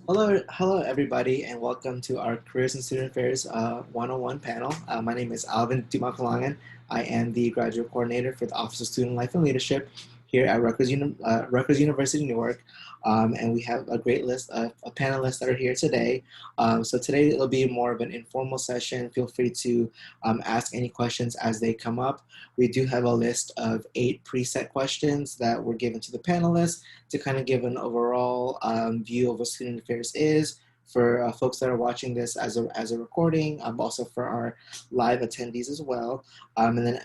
Hello everybody, and welcome to our Careers and Student Affairs 101 panel. My name is Alvyn Dimaculangan. I am the Graduate Coordinator for the Office of Student Life and Leadership here at Rutgers University, Newark. And we have a great list of panelists that are here today. So today it'll be more of an informal session. Feel free to ask any questions as they come up. We do have a list of 8 preset questions that were given to the panelists to kind of give an overall view of what student affairs is for folks that are watching this as a recording, also for our live attendees as well. And then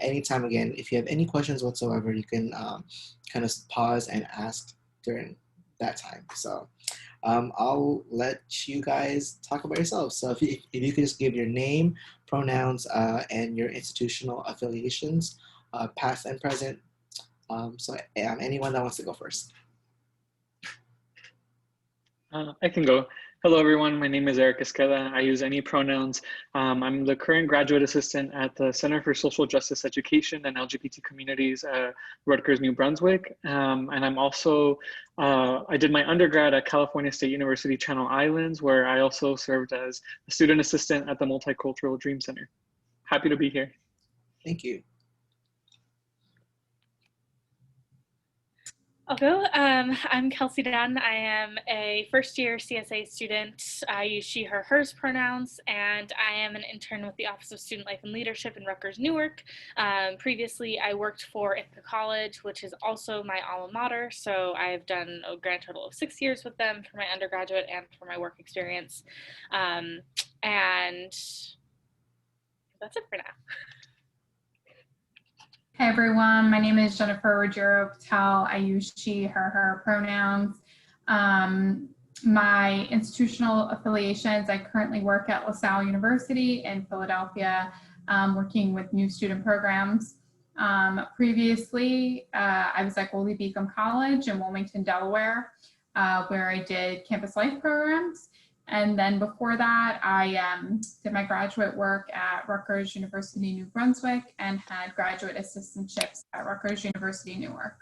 anytime, again, if you have any questions whatsoever, you can kind of pause and ask during that time. So I'll let you guys talk about yourselves. So if you could just give your name, pronouns, and your institutional affiliations, past and present. So anyone that wants to go first. I can go. Hello, everyone. My name is Erik Esqueda. I use any pronouns. I'm the current graduate assistant at the Center for Social Justice Education and LGBT Communities at Rutgers, New Brunswick. And I'm also, I did my undergrad at California State University, Channel Islands, where I also served as a student assistant at the Multicultural Dream Center. Happy to be here. Thank you. I'll go. I'm Kelsey Dunne. I am a first-year CSA student. I use she, her, hers pronouns, and I am an intern with the Office of Student Life and Leadership in Rutgers, Newark. Previously, I worked for Ithaca College, which is also my alma mater, so I've done a grand total of 6 years with them for my undergraduate and for my work experience. And that's it for now. Hey everyone, my name is Jennifer Ruggiero-Patel. I use she, her, her pronouns. My institutional affiliations, I currently work at LaSalle University in Philadelphia, working with new student programs. Previously, I was at Goldie Beacom College in Wilmington, Delaware, where I did campus life programs. And then before that, I did my graduate work at Rutgers University, New Brunswick, and had graduate assistantships at Rutgers University, Newark.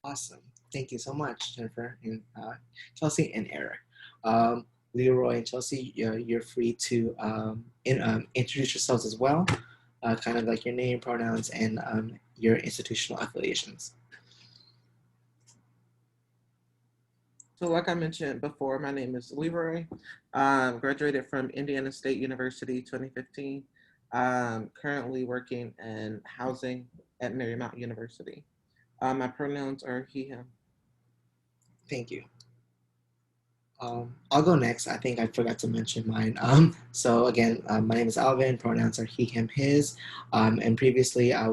Awesome. Thank you so much, Jennifer, and Chelsea and Eric. Leroy and Chelsea, you're free to introduce yourselves as well, kind of like your name, pronouns, and your institutional affiliations. So like I mentioned before, my name is Leroy. Graduated from Indiana State University 2015. Currently working in housing at Marymount University. My pronouns are he, him. Thank you. I'll go next. I think I forgot to mention mine. So again, my name is Alvin, pronouns are he, him, his. And previously I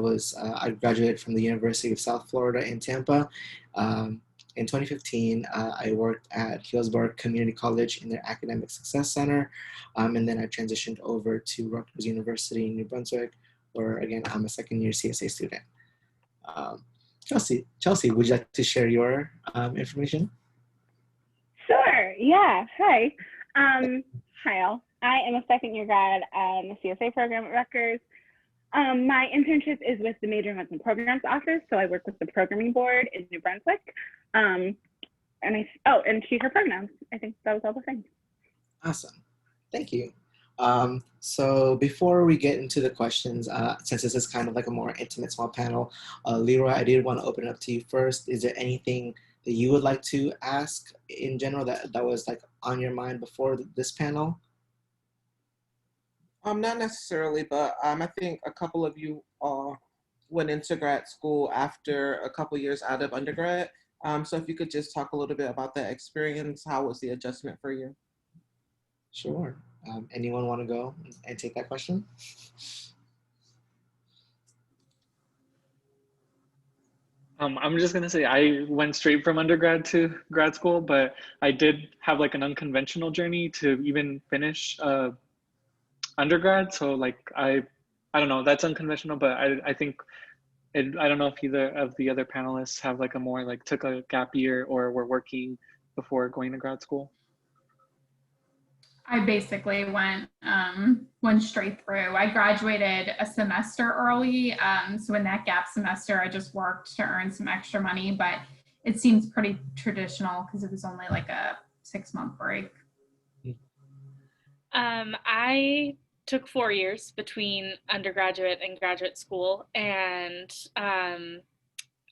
graduated from the University of South Florida in Tampa. In 2015, I worked at Hillsborough Community College in their Academic Success Center. And then I transitioned over to Rutgers University in New Brunswick, where again, I'm a second-year CSA student. Chelsea, would you like to share your information? Sure, yeah, hi. Hi all. I am a second-year grad in the CSA program at Rutgers. My internship is with the Major Events and Programs Office, so I work with the programming board in New Brunswick. And she, her pronouns. I think that was all the things. Awesome, thank you. So before we get into the questions, since this is kind of like a more intimate small panel, Leroy, I did want to open it up to you first. Is there anything that you would like to ask in general that was like on your mind before this panel? Not necessarily, but I think a couple of you went into grad school after a couple years out of undergrad. So if you could just talk a little bit about that experience, how was the adjustment for you? Sure. Anyone want to go and take that question? I'm just gonna say I went straight from undergrad to grad school, but I did have like an unconventional journey to even finish undergrad. So like I don't know, that's unconventional, but I think I don't know if either of the other panelists have like a more like took a gap year or were working before going to grad school. I basically went straight through. I graduated a semester early, so in that gap semester, I just worked to earn some extra money, but it seems pretty traditional because it was only like a 6-month break. I took 4 years between undergraduate and graduate school, and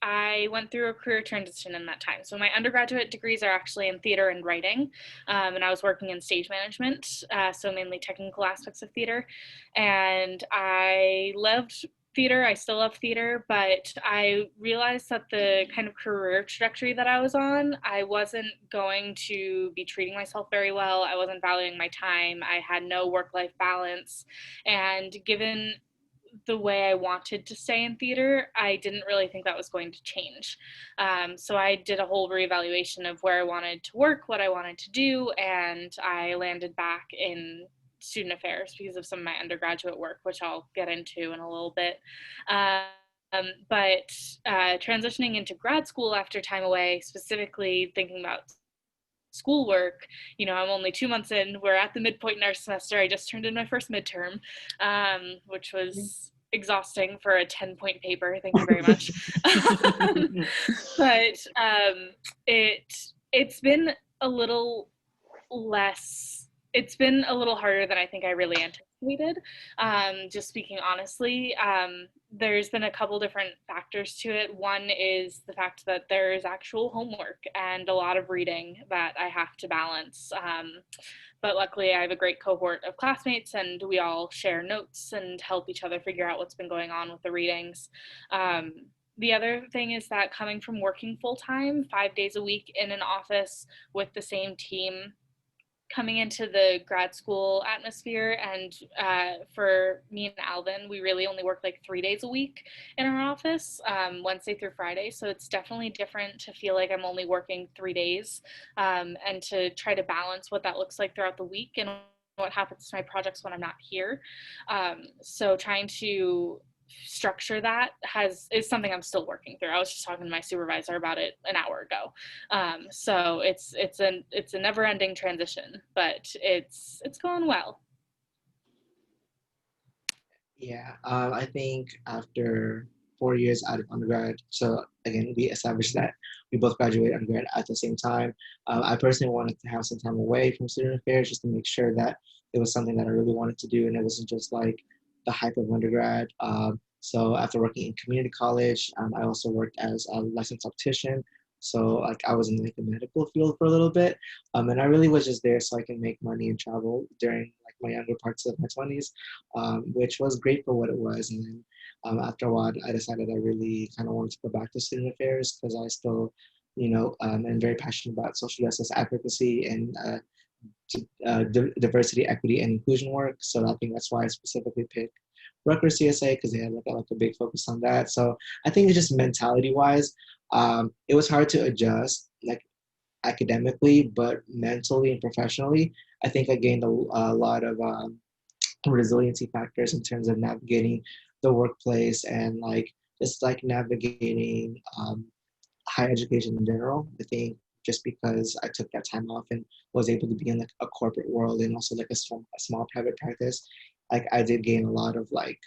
I went through a career transition in that time. So my undergraduate degrees are actually in theater and writing, and I was working in stage management, so mainly technical aspects of theater. And I loved theater. I still love theater, but I realized that the kind of career trajectory that I was on, I wasn't going to be treating myself very well. I wasn't valuing my time. I had no work-life balance. And given the way I wanted to stay in theater, I didn't really think that was going to change. So I did a whole reevaluation of where I wanted to work, what I wanted to do, and I landed back in student affairs because of some of my undergraduate work, which I'll get into in a little bit. But transitioning into grad school after time away, specifically thinking about schoolwork, I'm only 2 months in. We're at the midpoint in our semester. I just turned in my first midterm, which was exhausting for a 10-point paper. Thank you very much. But it's been a little less, it's been a little harder than I think I really anticipated. Just speaking honestly, there's been a couple different factors to it. One is the fact that there is actual homework and a lot of reading that I have to balance. But luckily I have a great cohort of classmates and we all share notes and help each other figure out what's been going on with the readings. The other thing is that coming from working full-time, 5 days a week in an office with the same team, coming into the grad school atmosphere, and for me and Alvyn, we really only work like 3 days a week in our office, Wednesday through Friday. So it's definitely different to feel like I'm only working 3 days, and to try to balance what that looks like throughout the week and what happens to my projects when I'm not here. So trying to structure that is something I'm still working through. I was just talking to my supervisor about it an hour ago. So it's a never-ending transition, but it's going well. Yeah, I think after 4 years out of undergrad, so again, we established that we both graduated undergrad at the same time. I personally wanted to have some time away from student affairs just to make sure that it was something that I really wanted to do and it wasn't just like the hype of undergrad. So after working in community college, I also worked as a licensed optician. So like I was in like the medical field for a little bit, and I really was just there so I can make money and travel during like my younger parts of my 20s, which was great for what it was. And then after a while, I decided I really kind of wanted to go back to student affairs because I still, am very passionate about social justice advocacy and diversity, equity, and inclusion work. So I think that's why I specifically picked Rutgers CSA because they had like a big focus on that. So I think it's just mentality-wise, it was hard to adjust like academically, but mentally and professionally, I think I gained a lot of resiliency factors in terms of navigating the workplace and like just like navigating higher education in general. I think just because I took that time off and was able to be in like a corporate world and also like a small private practice, like I did gain a lot of like,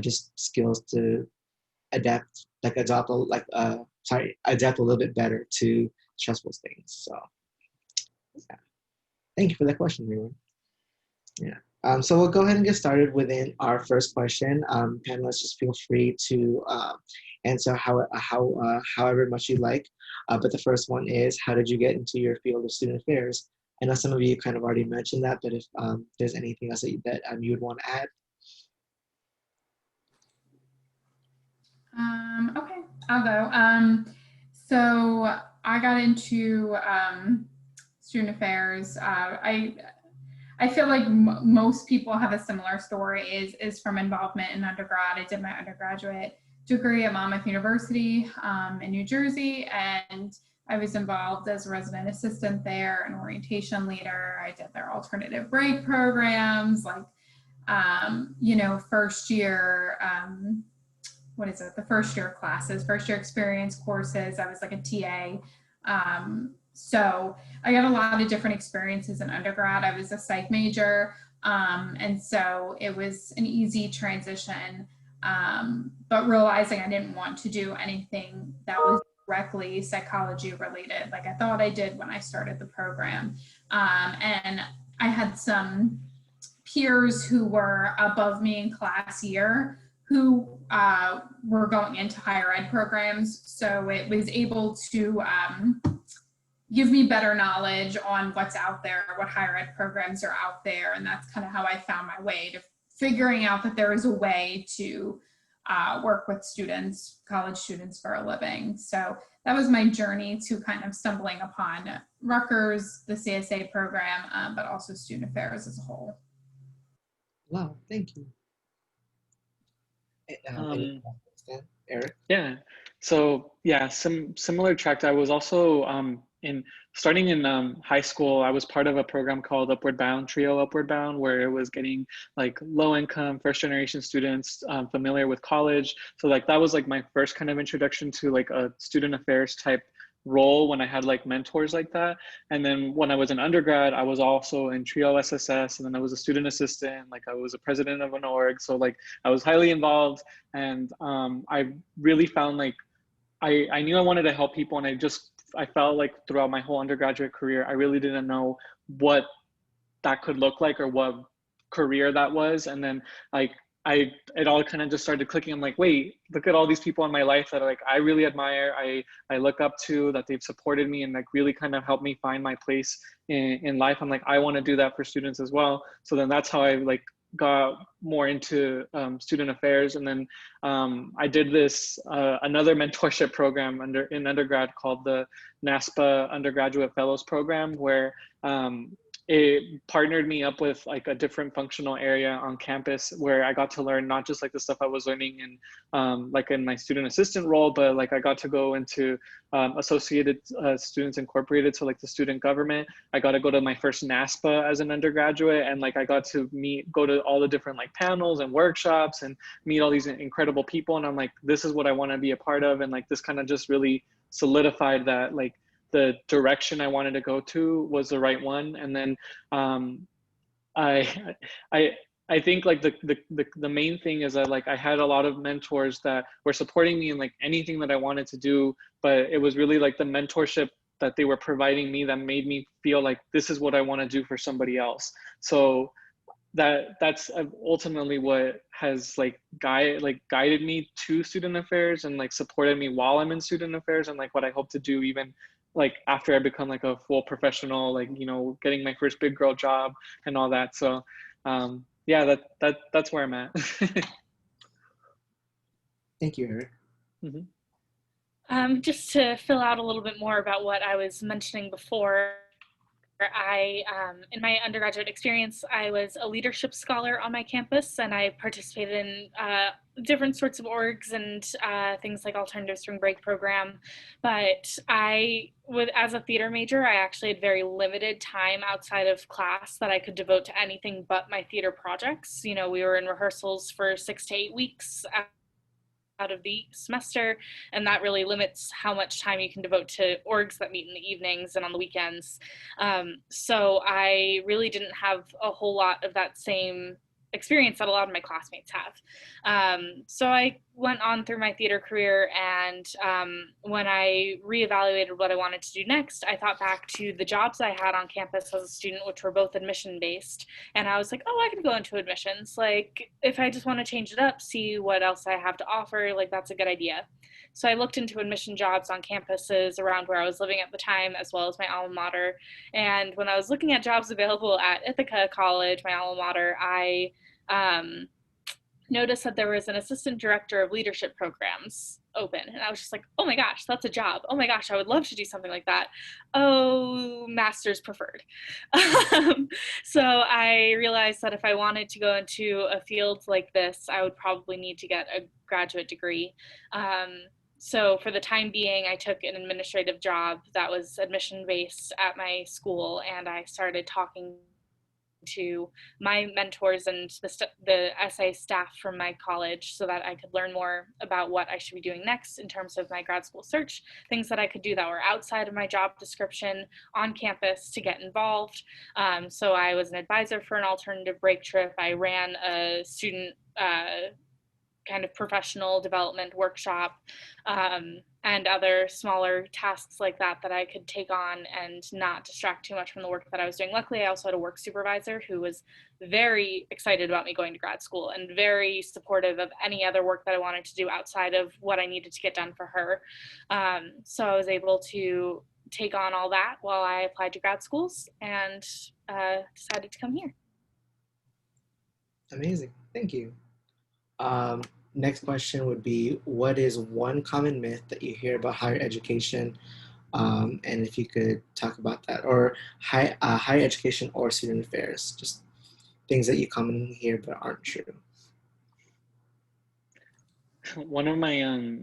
just skills to adapt a little bit better to stressful things. So yeah. Thank you for that question, everyone. Yeah. So we'll go ahead and get started within our first question. Panelists, just feel free to answer however much you like. But the first one is, how did you get into your field of student affairs? I know some of you kind of already mentioned that, but if there's anything else that you would want to add. Okay, I'll go. So I got into student affairs. I feel like most people have a similar story is from involvement in undergrad. I did my undergraduate degree at Monmouth University in New Jersey, and I was involved as a resident assistant there, an orientation leader. I did their alternative break programs, like, first year, the first year classes, first year experience courses. I was like a TA. So I got a lot of different experiences in undergrad. I was a psych major. And so it was an easy transition, but realizing I didn't want to do anything that was directly psychology related, like I thought I did when I started the program. And I had some peers who were above me in class year who were going into higher ed programs. So it was able to give me better knowledge on what's out there, what higher ed programs are out there. And that's kind of how I found my way to figuring out that there is a way to work with students, college students for a living. So that was my journey to kind of stumbling upon Rutgers, the CSA program, but also student affairs as a whole. Wow, thank you. Erik? Yeah, so yeah, similar track. I was also starting in high school. I was part of a program called Upward Bound, Trio Upward Bound, where it was getting like low income, first generation students familiar with college. So like that was like my first kind of introduction to like a student affairs type role when I had like mentors like that. And then when I was an undergrad, I was also in Trio SSS, and then I was a student assistant, like I was a president of an org. So like I was highly involved, and I really found like I knew I wanted to help people, and I felt like throughout my whole undergraduate career, I really didn't know what that could look like or what career that was. And then like it all kind of just started clicking. I'm like, wait, look at all these people in my life that like I really admire, I look up to, that they've supported me and like really kind of helped me find my place in life. I'm like, I want to do that for students as well. So then that's how I like got more into student affairs. And then I did this another mentorship program in undergrad called the NASPA Undergraduate Fellows Program, where it partnered me up with like a different functional area on campus, where I got to learn not just like the stuff I was learning in like in my student assistant role, but like I got to go into Associated Students Incorporated, so like the student government. I got to go to my first NASPA as an undergraduate, and like I got to go to all the different like panels and workshops and meet all these incredible people. And I'm like, this is what I want to be a part of. And like this kind of just really solidified that like the direction I wanted to go to was the right one. And then I think like the main thing is that like I had a lot of mentors that were supporting me in like anything that I wanted to do, but it was really like the mentorship that they were providing me that made me feel like this is what I want to do for somebody else. So that's ultimately what has like guided me to student affairs and like supported me while I'm in student affairs, and like what I hope to do even like after I become like a full professional, like, you know, getting my first big girl job and all that. So yeah, that's where I'm at. Thank you, Erik. Mm-hmm. Just to fill out a little bit more about what I was mentioning before, in my undergraduate experience, I was a leadership scholar on my campus, and I participated in different sorts of orgs and things like alternative spring break program. But as a theater major, I actually had very limited time outside of class that I could devote to anything but my theater projects. You know, we were in rehearsals for 6 to 8 weeks out of the semester, and that really limits how much time you can devote to orgs that meet in the evenings and on the weekends. So I really didn't have a whole lot of that same experience that a lot of my classmates have. So I went on through my theater career, and when I reevaluated what I wanted to do next, I thought back to the jobs I had on campus as a student, which were both admission based, and I was like, oh, I could go into admissions. Like, if I just want to change it up, see what else I have to offer, like that's a good idea. So I looked into admission jobs on campuses around where I was living at the time, as well as my alma mater. And when I was looking at jobs available at Ithaca College, my alma mater, I noticed that there was an assistant director of leadership programs open. And I was just like, oh my gosh, that's a job. Oh my gosh, I would love to do something like that. Oh, master's preferred. So I realized that if I wanted to go into a field like this, I would probably need to get a graduate degree. So for the time being, I took an administrative job that was admission based at my school, and I started talking to my mentors and the SA staff from my college so that I could learn more about what I should be doing next in terms of my grad school search, things that I could do that were outside of my job description on campus to get involved. So I was an advisor for an alternative break trip. I ran a student kind of professional development workshop, and other smaller tasks like that that I could take on and not distract too much from the work that I was doing. Luckily, I also had a work supervisor who was very excited about me going to grad school and very supportive of any other work that I wanted to do outside of what I needed to get done for her. So I was able to take on all that while I applied to grad schools and decided to come here. Amazing. Thank you. Next question would be, what is one common myth that you hear about higher education? And if you could talk about that, or higher education or student affairs, just things that you commonly hear but aren't true. One of my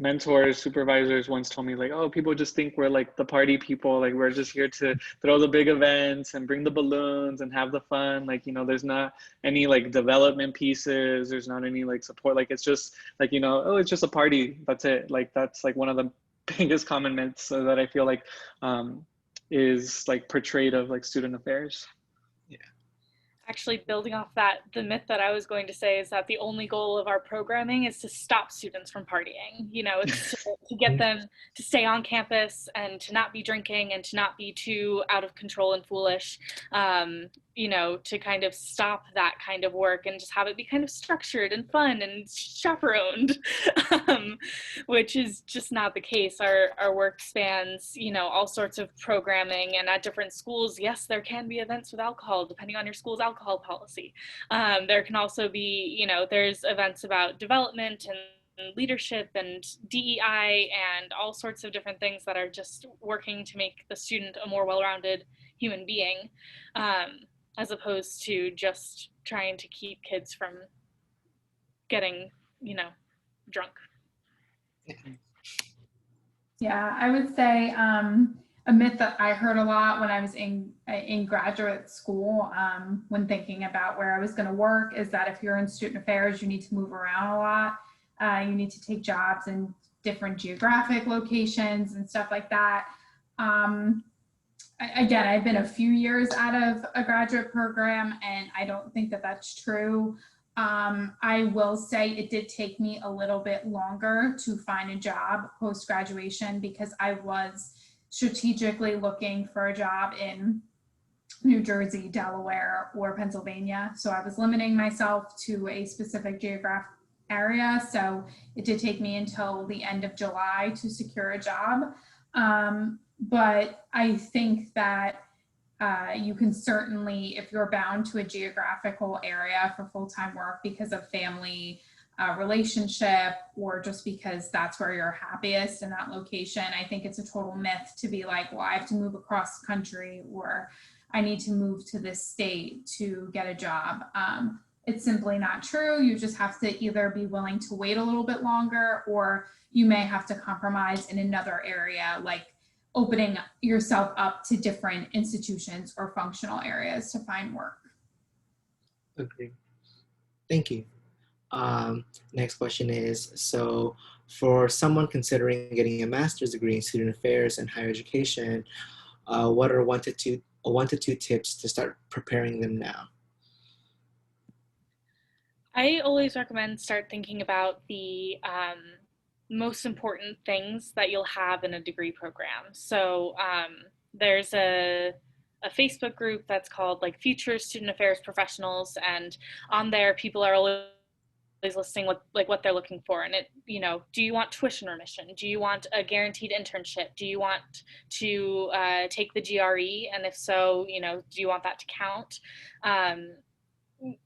mentors, supervisors once told me, like, oh, people just think we're like the party people, like we're just here to throw the big events and bring the balloons and have the fun, like, you know, there's not any like development pieces, there's not any like support, like it's just like, you know, oh, it's just a party, that's it. Like that's like one of the biggest common myths that I feel like is like portrayed of like student affairs. Actually, building off that, the myth that I was going to say is that the only goal of our programming is to stop students from partying. You know, it's to get them to stay on campus and to not be drinking and to not be too out of control and foolish. You know, to kind of stop that kind of work and just have it be kind of structured and fun and chaperoned, which is just not the case. Our work spans, you know, all sorts of programming, and at different schools, yes, there can be events with alcohol, depending on your school's alcohol policy. There can also be, you know, there's events about development and leadership and DEI and all sorts of different things that are just working to make the student a more well-rounded human being, as opposed to just trying to keep kids from getting, you know, drunk. Yeah, I would say a myth that I heard a lot when I was in graduate school, when thinking about where I was going to work, is that if you're in student affairs, you need to move around a lot. You need to take jobs in different geographic locations and stuff like that. Again, I've been a few years out of a graduate program, and I don't think that that's true. I will say it did take me a little bit longer to find a job post-graduation because I was strategically looking for a job in New Jersey, Delaware, or Pennsylvania. So I was limiting myself to a specific geographic area. So it did take me until the end of July to secure a job. But I think that you can certainly, if you're bound to a geographical area for full-time work because of family relationship, or just because that's where you're happiest in that location, I think it's a total myth to be like, well, I have to move across the country, or I need to move to this state to get a job. It's simply not true. You just have to either be willing to wait a little bit longer, or you may have to compromise in another area, like opening yourself up to different institutions or functional areas to find work. Agree. Thank you. Next question is, so for someone considering getting a master's degree in student affairs and higher education, what are one to two tips to start preparing them now? I always recommend start thinking about the most important things that you'll have in a degree program. So there's a Facebook group that's called like Future Student Affairs Professionals, and on there people are always listing what they're looking for. And it, you know, do you want tuition remission? Do you want a guaranteed internship? Do you want to take the GRE? And if so, you know, do you want that to count?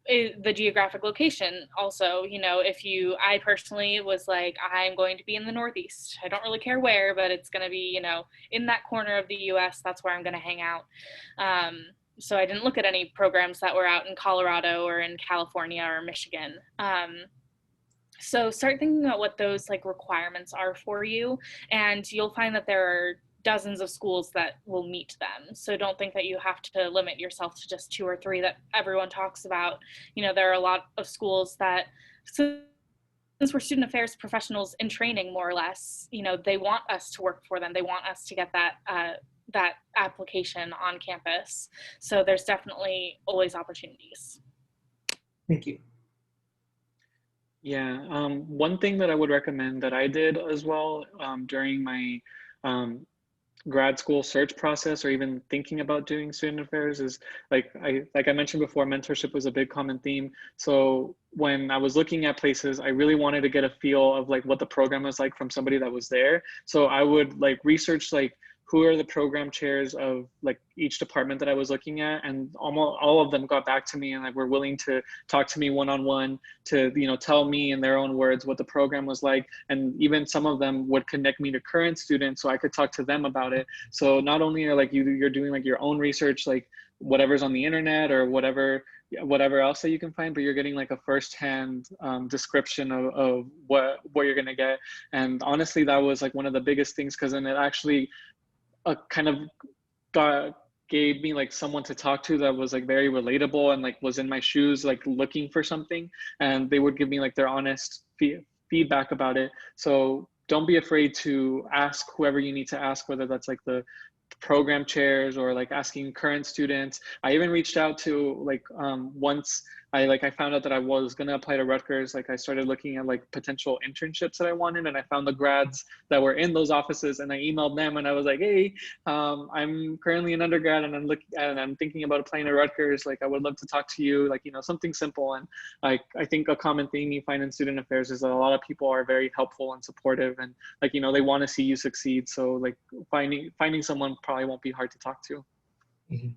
The geographic location also, you know, I personally was like, I'm going to be in the Northeast. I don't really care where, but it's going to be, you know, in that corner of the US, that's where I'm going to hang out. So I didn't look at any programs that were out in Colorado or in California or Michigan. So start thinking about what those like requirements are for you, and you'll find that there are dozens of schools that will meet them. So don't think that you have to limit yourself to just 2 or 3 that everyone talks about. You know, there are a lot of schools that, since we're student affairs professionals in training, more or less, you know, they want us to work for them. They want us to get that that application on campus. So there's definitely always opportunities. Thank you. Yeah, one thing that I would recommend that I did as well during my um, grad school search process or even thinking about doing student affairs is like I mentioned before, mentorship was a big common theme. So when I was looking at places, I really wanted to get a feel of like what the program was like from somebody that was there. So I would like research like who are the program chairs of like each department that I was looking at, and almost all of them got back to me and like were willing to talk to me one-on-one to, you know, tell me in their own words what the program was like. And even some of them would connect me to current students so I could talk to them about it. So not only are like you're doing like your own research, like whatever's on the internet or whatever else that you can find, but you're getting like a firsthand description of what you're gonna get. And honestly, that was like one of the biggest things, because then it actually kind of gave me like someone to talk to that was like very relatable and like was in my shoes, like looking for something, and they would give me like their honest feedback about it. So don't be afraid to ask whoever you need to ask, whether that's like the program chairs or like asking current students. I even reached out to like once I found out that I was gonna apply to Rutgers, like I started looking at like potential internships that I wanted, and I found the grads that were in those offices, and I emailed them and I was like, hey, I'm currently an undergrad and I'm thinking about applying to Rutgers. Like I would love to talk to you, like, you know, something simple. And like I think a common theme you find in student affairs is that a lot of people are very helpful and supportive, and like, you know, they want to see you succeed. So like finding someone probably won't be hard to talk to. Mm-hmm.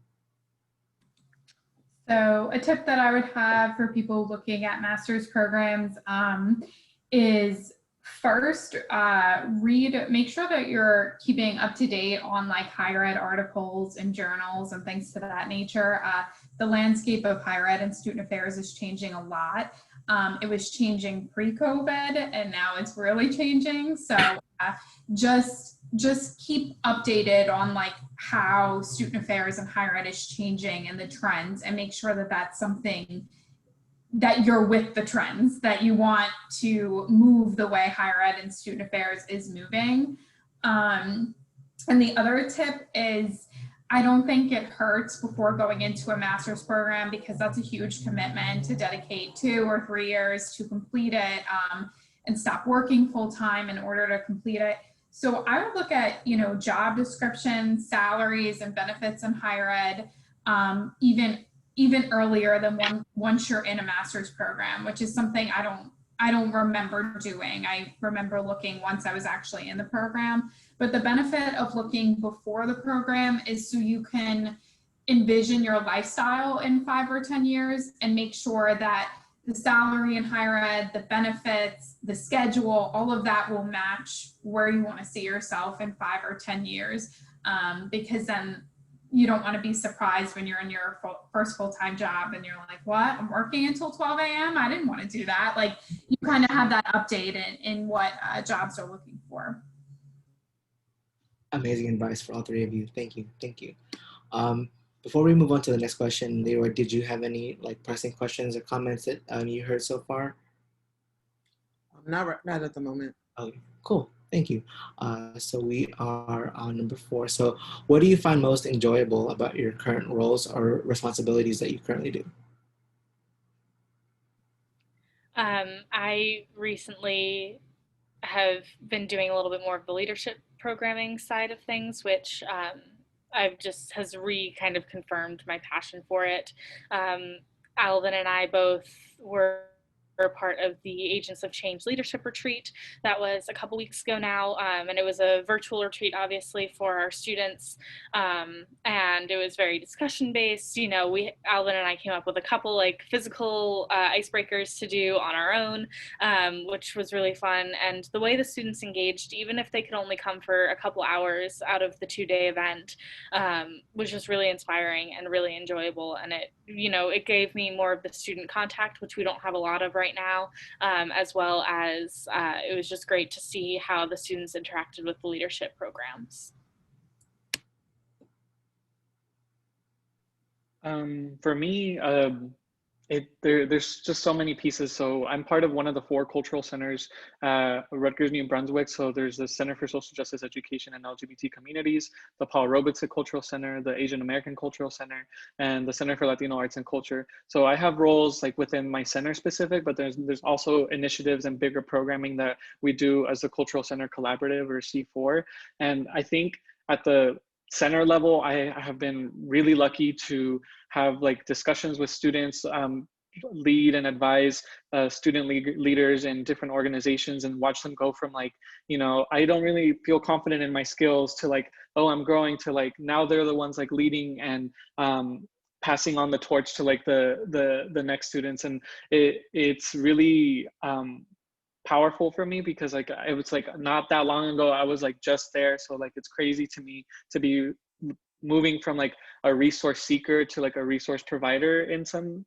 So a tip that I would have for people looking at master's programs is first make sure that you're keeping up to date on like higher ed articles and journals and things to that nature. The landscape of higher ed and student affairs is changing a lot. It was changing pre-COVID and now it's really changing. So just keep updated on like how student affairs and higher ed is changing and the trends, and make sure that that's something that you're with the trends, that you want to move the way higher ed and student affairs is moving. And the other tip is, I don't think it hurts before going into a master's program, because that's a huge commitment to dedicate 2 or 3 years to complete it, and stop working full time in order to complete it. So I would look at, you know, job descriptions, salaries, and benefits in higher ed, even earlier than once you're in a master's program, which is something I don't remember doing. I remember looking once I was actually in the program. But the benefit of looking before the program is so you can envision your lifestyle in 5 or 10 years and make sure that the salary in higher ed, the benefits, the schedule, all of that will match where you want to see yourself in 5 or 10 years. Because then you don't want to be surprised when you're in your first full-time job and you're like, what? I'm working until 12 a.m.? I didn't want to do that. Like, you kind of have that update in what jobs are looking for. Amazing advice for all 3 of you. Thank you. Thank you. Before we move on to the next question, Leroy, did you have any like pressing questions or comments that you heard so far? Not at the moment. Oh, cool. Thank you. So we are on number 4. So what do you find most enjoyable about your current roles or responsibilities that you currently do? I recently have been doing a little bit more of the leadership programming side of things, which I've just has kind of confirmed my passion for it. Alvyn and I both were part of the Agents of Change Leadership Retreat that was a couple weeks ago now, and it was a virtual retreat, obviously, for our students, and it was very discussion based. You know, Alvyn and I came up with a couple like physical icebreakers to do on our own, which was really fun. And the way the students engaged, even if they could only come for a couple hours out of the 2-day event, was just really inspiring and really enjoyable. And it gave me more of the student contact, which we don't have a lot of right now, as well as it was just great to see how the students interacted with the leadership programs. For me, there's just so many pieces. So I'm part of one of the 4 cultural centers, Rutgers, New Brunswick. So there's the Center for Social Justice Education and LGBT Communities, the Paul Robeson Cultural Center, the Asian American Cultural Center, and the Center for Latino Arts and Culture. So I have roles like within my center specific, but there's also initiatives and bigger programming that we do as the Cultural Center Collaborative, or C4. And I think at the center level, I have been really lucky to have like discussions with students, lead and advise student leaders in different organizations, and watch them go from like, you know, I don't really feel confident in my skills, to like, oh, I'm growing, to like now they're the ones like leading and passing on the torch to like the next students. And it's really powerful for me, because like it was like not that long ago I was like just there. So like it's crazy to me to be moving from like a resource seeker to like a resource provider in some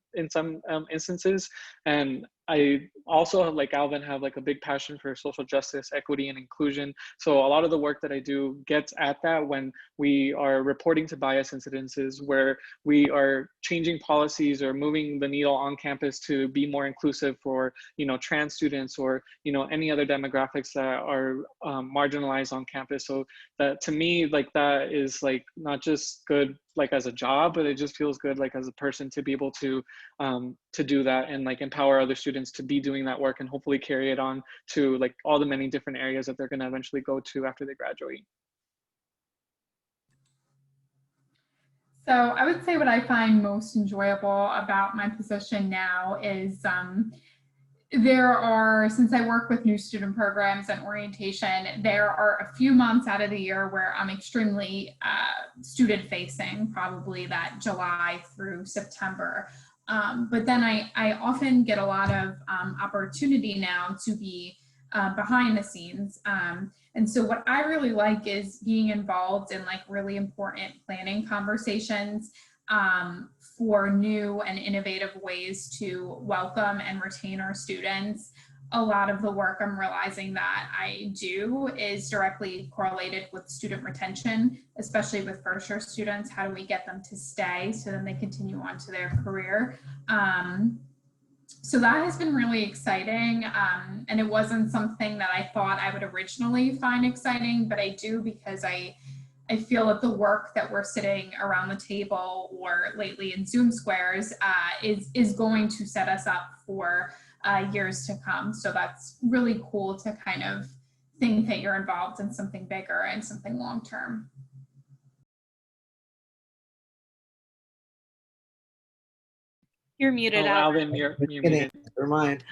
instances. And I also, like Alvin, have like a big passion for social justice, equity, and inclusion. So a lot of the work that I do gets at that, when we are reporting to bias incidences, where we are changing policies or moving the needle on campus to be more inclusive for, you know, trans students, or, you know, any other demographics that are marginalized on campus. So that, to me, like that is like not just good like as a job, but it just feels good like as a person to be able to do that, and like empower other students to be doing that work, and hopefully carry it on to like all the many different areas that they're going to eventually go to after they graduate. So I would say what I find most enjoyable about my position now is since I work with new student programs and orientation, there are a few months out of the year where I'm extremely student facing, probably that July through September. But then I often get a lot of opportunity now to be behind the scenes. And so what I really like is being involved in like really important planning conversations for new and innovative ways to welcome and retain our students. A lot of the work I'm realizing that I do is directly correlated with student retention, especially with first-year students. How do we get them to stay so then they continue on to their career? So that has been really exciting. And it wasn't something that I thought I would originally find exciting, but I do, because I feel that the work that we're sitting around the table, or lately in Zoom squares, is going to set us up for years to come. So that's really cool to kind of think that you're involved in something bigger and something long-term. You're muted, Alvin, you're muted. Never mind.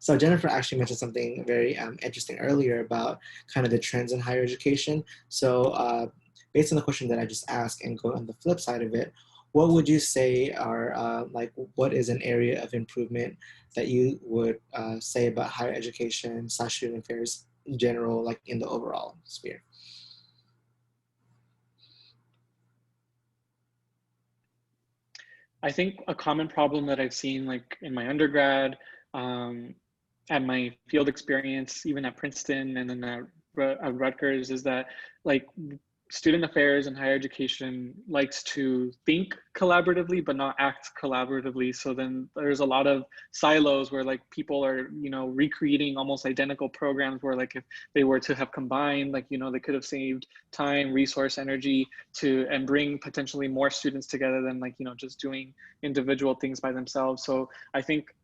So Jennifer actually mentioned something very interesting earlier about kind of the trends in higher education. So based on the question that I just asked, and go on the flip side of it, what would you say are like, what is an area of improvement that you would say about higher education / student affairs in general, like in the overall sphere? I think a common problem that I've seen like in my undergrad, at my field experience, even at Princeton and then at Rutgers, is that like student affairs and higher education likes to think collaboratively but not act collaboratively. So then there's a lot of silos where like people are, you know, recreating almost identical programs, where like if they were to have combined, like, you know, they could have saved time, resource, energy and bring potentially more students together than like, you know, just doing individual things by themselves. So I think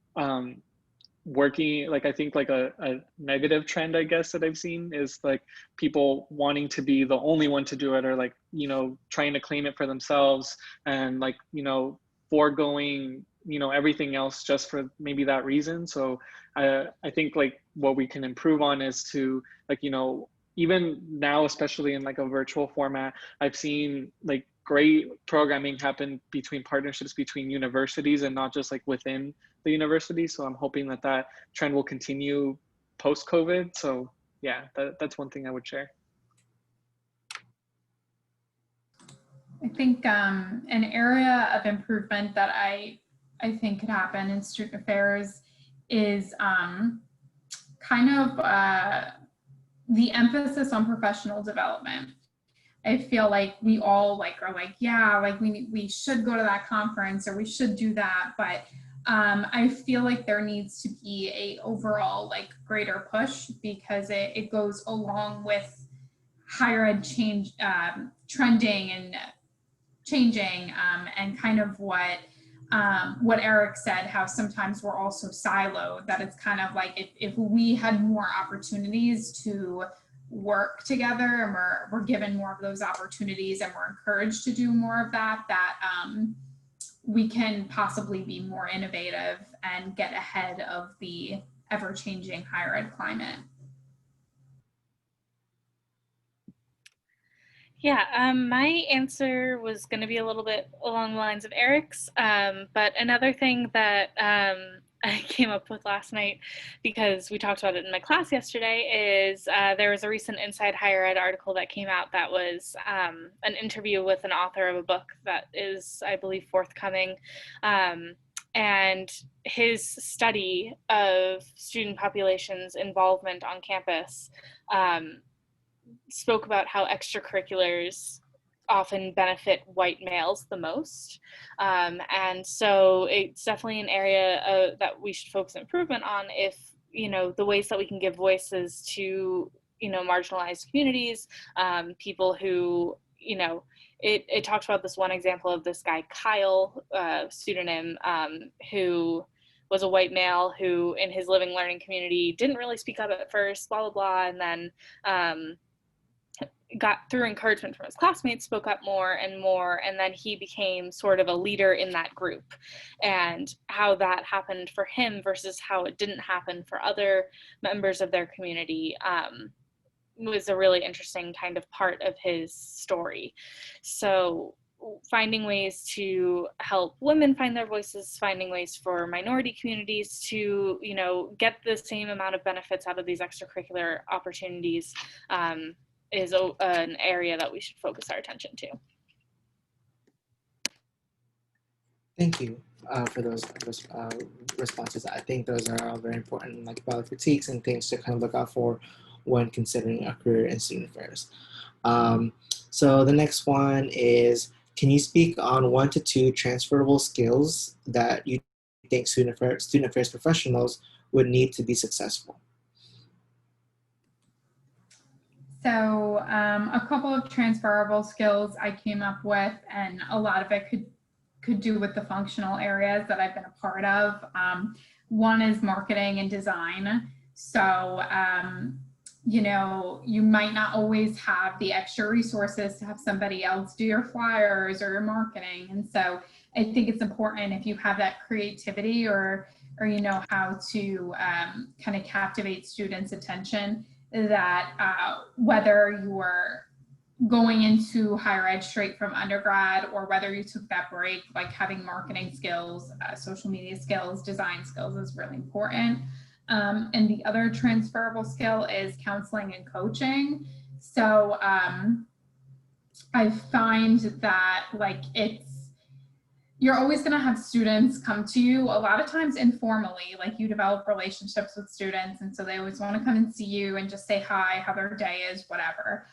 working, like I think like a negative trend, I guess, that I've seen is like people wanting to be the only one to do it, or like, you know, trying to claim it for themselves, and like, you know, foregoing, you know, everything else just for maybe that reason. So I think like what we can improve on is to like, you know, even now, especially in like a virtual format, I've seen like great programming happen between partnerships between universities and not just like within the university. So I'm hoping that that trend will continue post-COVID. So yeah, that's one thing I would share. I think an area of improvement that I think could happen in student affairs is kind of the emphasis on professional development. I feel like we all like are like, yeah, like we should go to that conference or we should do that, but I feel like there needs to be a overall like greater push, because it goes along with higher ed change, trending and changing, and kind of what Erik said, how sometimes we're also siloed, that it's kind of like if we had more opportunities to work together, and we're given more of those opportunities, and we're encouraged to do more of that, we can possibly be more innovative and get ahead of the ever-changing higher ed climate. Yeah, my answer was going to be a little bit along the lines of Erik's, but another thing that I came up with last night, because we talked about it in my class yesterday, is there was a recent Inside Higher Ed article that came out that was an interview with an author of a book that is, I believe, forthcoming. And his study of student populations' involvement on campus spoke about how extracurriculars often benefit white males the most. And so it's definitely an area that we should focus improvement on, if, the ways that we can give voices to, marginalized communities, people who, it talked about this one example of this guy, Kyle, pseudonym, who was a white male who in his living learning community didn't really speak up at first, blah, blah, blah. And then, got through encouragement from his classmates, spoke up more and more, and then he became sort of a leader in that group. And how that happened for him versus how it didn't happen for other members of their community was a really interesting kind of part of his story. So finding ways to help women find their voices, finding ways for minority communities to, get the same amount of benefits out of these extracurricular opportunities is an area that we should focus our attention to. Thank you for those responses. I think those are all very important, like valid critiques and things to kind of look out for when considering a career in student affairs. So the next one is, can you speak on 1 to 2 transferable skills that you think student affairs professionals would need to be successful? So a couple of transferable skills I came up with, and a lot of it could do with the functional areas that I've been a part of. One is marketing and design. So, you might not always have the extra resources to have somebody else do your flyers or your marketing. And so I think it's important, if you have that creativity or you know how to kind of captivate students' attention, that whether you are going into higher ed straight from undergrad, or whether you took that break, like having marketing skills, social media skills, design skills is really important. And the other transferable skill is counseling and coaching. So I find that you're always going to have students come to you, a lot of times informally, like you develop relationships with students, and so they always want to come and see you and just say hi, how their day is, whatever.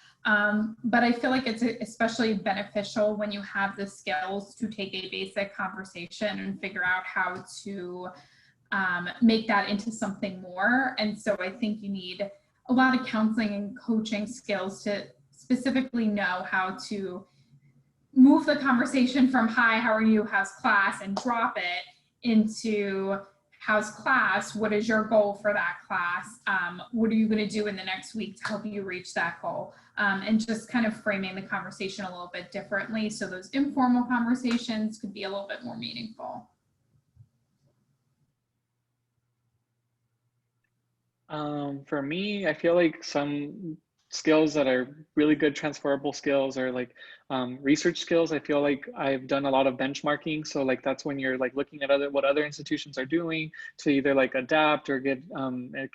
But I feel like it's especially beneficial when you have the skills to take a basic conversation and figure out how to make that into something more. And so I think you need a lot of counseling and coaching skills to specifically know how to move the conversation from hi, how are you, how's class, and drop it into how's class, what is your goal for that class, what are you going to do in the next week to help you reach that goal, and just kind of framing the conversation a little bit differently, so those informal conversations could be a little bit more meaningful. For me, I feel like some skills that are really good transferable skills are like research skills. I feel like I've done a lot of benchmarking, so like that's when you're like looking at what other institutions are doing to either like adapt or get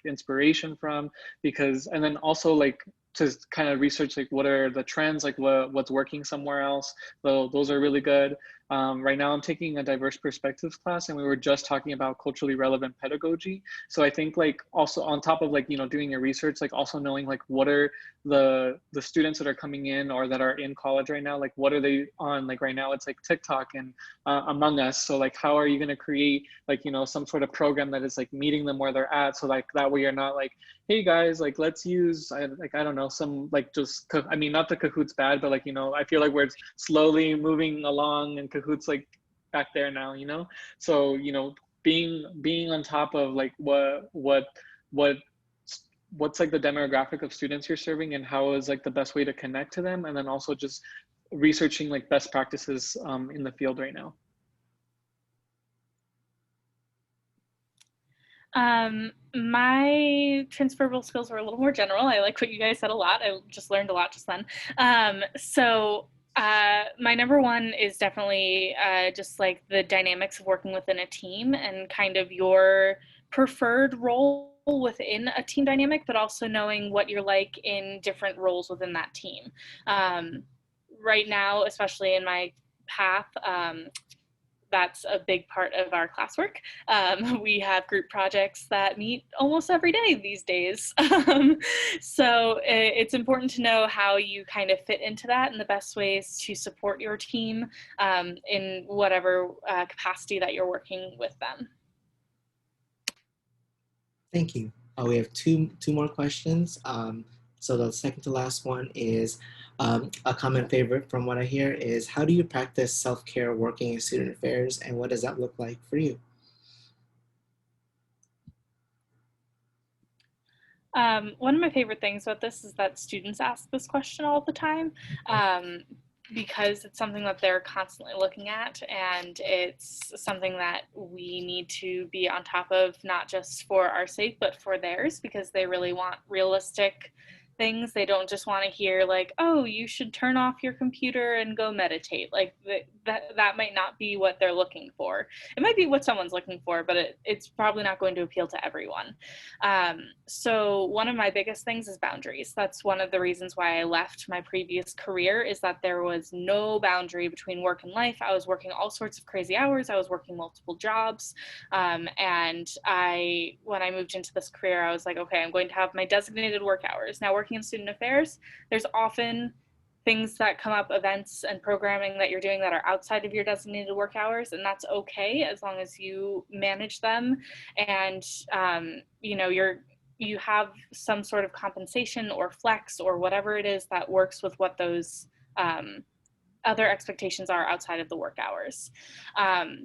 inspiration from, and then also like to kind of research like what are the trends, like what's working somewhere else. So those are really good. Right now I'm taking a diverse perspectives class, and we were just talking about culturally relevant pedagogy. So I think like also on top of like, you know, doing your research, like also knowing like what are the students that are coming in or that are in college right now, like what are they on? Like right now it's like TikTok and Among Us. So like how are you going to create like, you know, some sort of program that is like meeting them where they're at, so like that way you're not like, hey guys, like let's use I don't know, some like just, I mean, not the Kahoot's bad, but like, you know, I feel like we're slowly moving along and Kahoot's like back there now, you know. So, you know, being on top of like what's like the demographic of students you're serving and how is like the best way to connect to them, and then also just researching like best practices in the field right now. My transferable skills were a little more general. I like what you guys said a lot. I just learned a lot just then. My number one is definitely just like the dynamics of working within a team and kind of your preferred role within a team dynamic, but also knowing what you're like in different roles within that team. Right now, especially in my path, that's a big part of our classwork. We have group projects that meet almost every day these days. So it's important to know how you kind of fit into that and the best ways to support your team in whatever capacity that you're working with them. Thank you. We have two more questions. So the second to last one is a common favorite from what I hear is, how do you practice self-care working in student affairs, and what does that look like for you? One of my favorite things about this is that students ask this question all the time, because it's something that they're constantly looking at, and it's something that we need to be on top of, not just for our sake, but for theirs, because they really want realistic things. They don't just want to hear like, oh, you should turn off your computer and go meditate. Like that might not be what they're looking for. It might be what someone's looking for, but it's probably not going to appeal to everyone. So one of my biggest things is boundaries. That's one of the reasons why I left my previous career, is that there was no boundary between work and life. I was working all sorts of crazy hours. I was working multiple jobs. And when I moved into this career, I was like, okay, I'm going to have my designated work hours. Now, working in student affairs, there's often things that come up, events and programming that you're doing that are outside of your designated work hours, and that's okay as long as you manage them and you have some sort of compensation or flex or whatever it is that works with what those other expectations are outside of the work hours.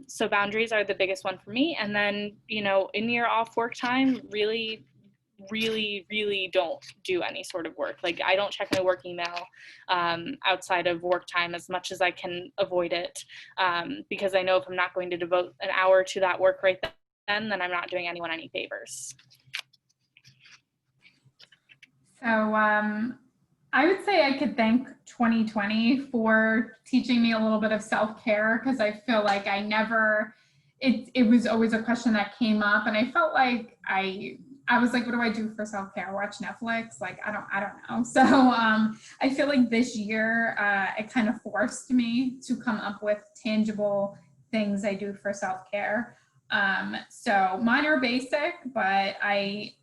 So boundaries are the biggest one for me. And then, in your off work time, really don't do any sort of work. Like, I don't check my work email outside of work time as much as I can avoid it, because I know if I'm not going to devote an hour to that work right then I'm not doing anyone any favors. So I would say I could thank 2020 for teaching me a little bit of self-care, because I feel like it was always a question that came up, and I felt like I was like, what do I do for self-care? Watch Netflix? Like, I don't know. So I feel like this year it kind of forced me to come up with tangible things I do for self-care. So mine are basic, but I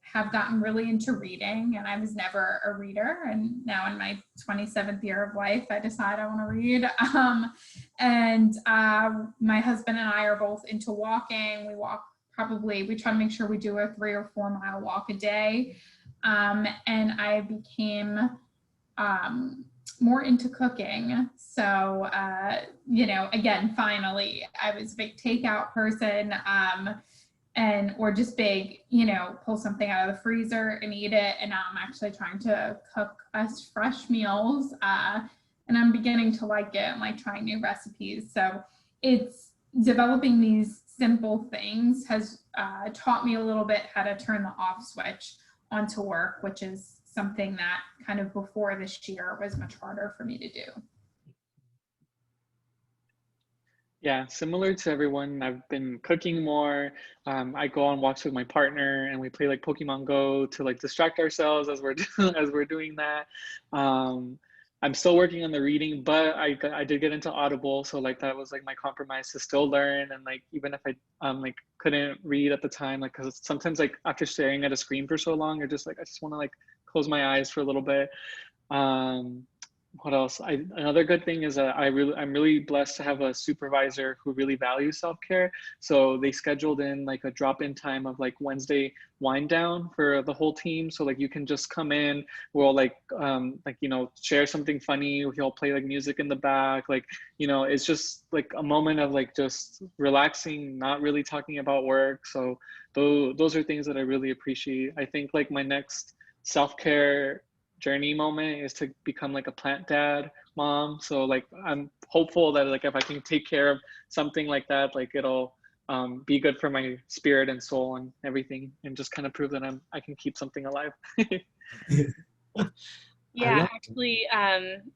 have gotten really into reading, and I was never a reader. And now in my 27th year of life, I decide I want to read. My husband and I are both into walking. We try to make sure we do a 3 or 4 mile walk a day. And I became more into cooking. So, again, finally, I was a big takeout person, or just big, pull something out of the freezer and eat it. And now I'm actually trying to cook us fresh meals. And I'm beginning to like it and like trying new recipes. So it's developing these simple things has taught me a little bit how to turn the off switch onto work, which is something that kind of before this year was much harder for me to do. Yeah, similar to everyone, I've been cooking more. I go on walks with my partner, and we play like Pokemon Go to like distract ourselves as we're as we're doing that. Um, I'm still working on the reading, but I did get into Audible, so like that was like my compromise to still learn, and like even if I like couldn't read at the time, like because sometimes like after staring at a screen for so long, you're just like I just want to like close my eyes for a little bit. Um, what else? Another good thing is that I'm really blessed to have a supervisor who really values self-care. So they scheduled in like a drop-in time of like Wednesday wind down for the whole team. So like you can just come in, we'll like you know, share something funny. He'll play like music in the back. Like, you know, it's just like a moment of like just relaxing, not really talking about work. So those are things that I really appreciate. I think like my next self-care journey moment is to become like a plant dad mom. So like I'm hopeful that like if I can take care of something like that, like it'll be good for my spirit and soul and everything, and just kind of prove that I can keep something alive. Yeah, actually,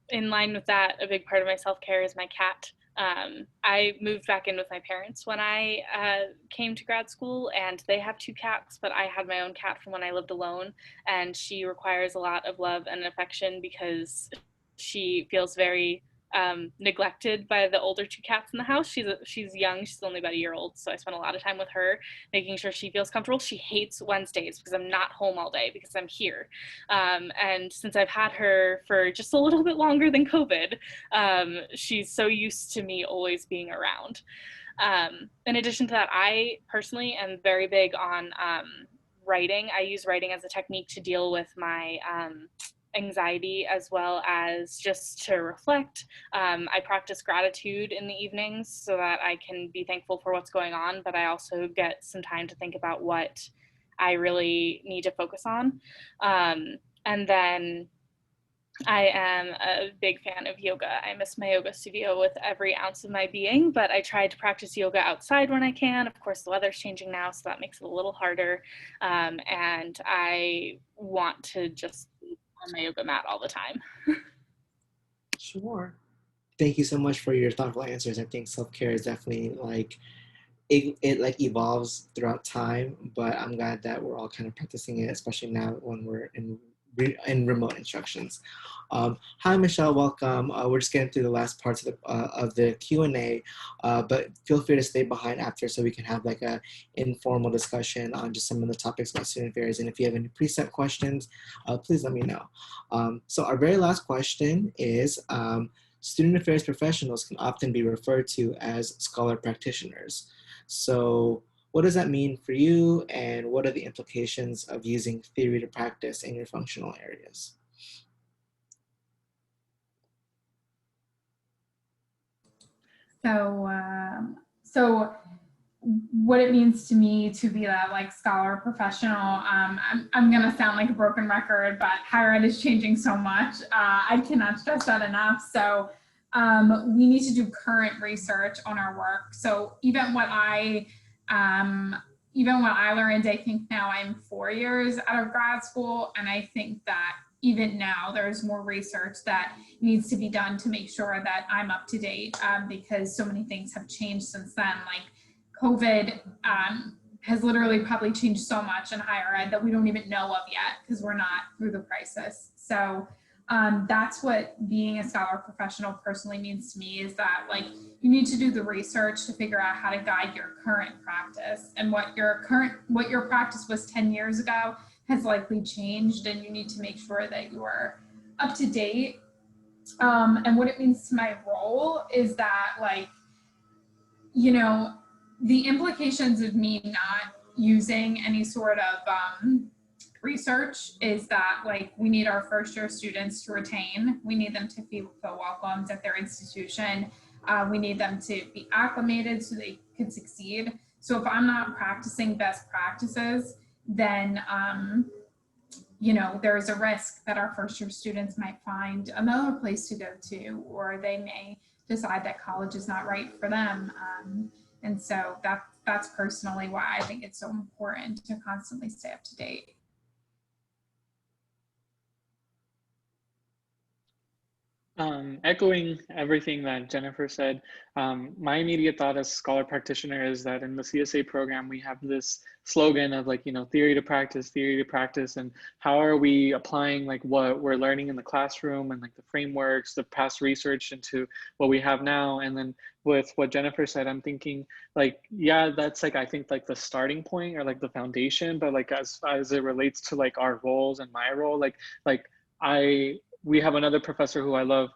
in line with that, a big part of my self-care is my cat. I moved back in with my parents when I came to grad school, and they have 2 cats, but I had my own cat from when I lived alone, and she requires a lot of love and affection because she feels very neglected by the older 2 cats in the house. She's young, she's only about a year old, so I spent a lot of time with her, making sure she feels comfortable. She hates Wednesdays because I'm not home all day because I'm here. And since I've had her for just a little bit longer than COVID, she's so used to me always being around. In addition to that, I personally am very big on writing. I use writing as a technique to deal with my anxiety as well as just to reflect. I practice gratitude in the evenings so that I can be thankful for what's going on, but I also get some time to think about what I really need to focus on. And then I am a big fan of yoga. I miss my yoga studio with every ounce of my being, but I try to practice yoga outside when I can. Of course, the weather's changing now, so that makes it a little harder. And I want to just be on my yoga mat all the time. Sure. Thank you so much for your thoughtful answers. I think self-care is definitely like it like evolves throughout time, but I'm glad that we're all kind of practicing it, especially now when we're in remote instructions. Hi, Michelle. Welcome. We're just getting through the last parts of the Q&A, but feel free to stay behind after so we can have like a informal discussion on just some of the topics about student affairs. And if you have any preset questions, please let me know. So our very last question is, student affairs professionals can often be referred to as scholar practitioners. So what does that mean for you, and what are the implications of using theory to practice in your functional areas? So what it means to me to be that like scholar professional, I'm gonna sound like a broken record, but higher ed is changing so much. I cannot stress that enough. So we need to do current research on our work. So even what I learned, I think now I'm 4 years out of grad school, and I think that even now there's more research that needs to be done to make sure that I'm up to date, because so many things have changed since then. Like COVID has literally probably changed so much in higher ed that we don't even know of yet because we're not through the crisis. So that's what being a scholar professional personally means to me, is that like you need to do the research to figure out how to guide your current practice, and what your practice was 10 years ago has likely changed, and you need to make sure that you are up to date. And what it means to my role is that, like, you know, the implications of me not using any sort of research is that, like, we need our first year students to retain. We need them to feel welcomed at their institution. We need them to be acclimated so they can succeed. So if I'm not practicing best practices, then you know, there's a risk that our first year students might find another place to go to, or they may decide that college is not right for them. And so that's personally why I think it's so important to constantly stay up to date. Echoing everything that Jennifer said, my immediate thought as scholar practitioner is that in the CSA program, we have this slogan of like, theory to practice, and how are we applying like what we're learning in the classroom and like the frameworks, the past research into what we have now. And then with what Jennifer said, I'm thinking like, yeah, that's like, I think like the starting point or like the foundation, but like as it relates to like our roles and my role, like we have another professor who I love,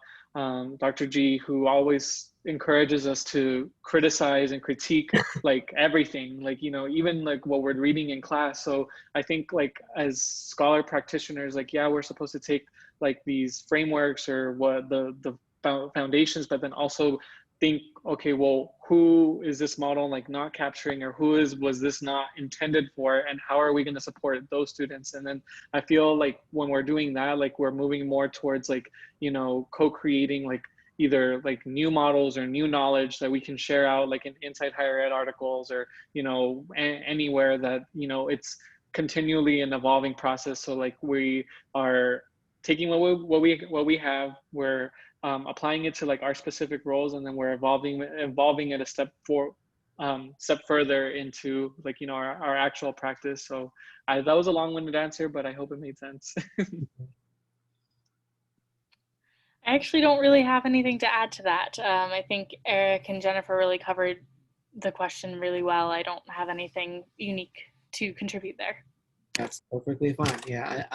Dr. G, who always encourages us to criticize and critique like everything, like, even like what we're reading in class. So I think like as scholar practitioners, like, yeah, we're supposed to take like these frameworks or what the foundations, but then also think, okay, well, who is this model like not capturing, or was this not intended for, and how are we going to support those students? And then I feel like when we're doing that, like we're moving more towards like, co-creating like either like new models or new knowledge that we can share out like in Inside Higher Ed articles, or, anywhere that, it's continually an evolving process. So like we are taking what we have, we're applying it to like our specific roles, and then we're evolving it a step further into like, our actual practice. So that was a long-winded answer, but I hope it made sense. I actually don't really have anything to add to that. I think Eric and Jennifer really covered the question really well. I don't have anything unique to contribute there. That's perfectly fine. Yeah,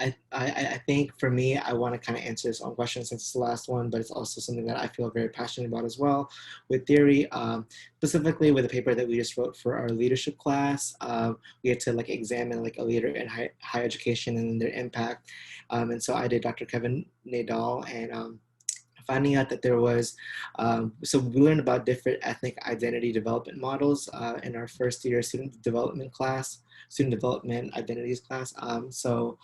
I think for me, I want to kind of answer this own question since it's the last one, but it's also something that I feel very passionate about as well with theory, specifically with the paper that we just wrote for our leadership class. We had to like examine like a leader in higher education and their impact. And so I did Dr. Kevin Nadal, and finding out that there was, so we learned about different ethnic identity development models in our first year student development identities class. So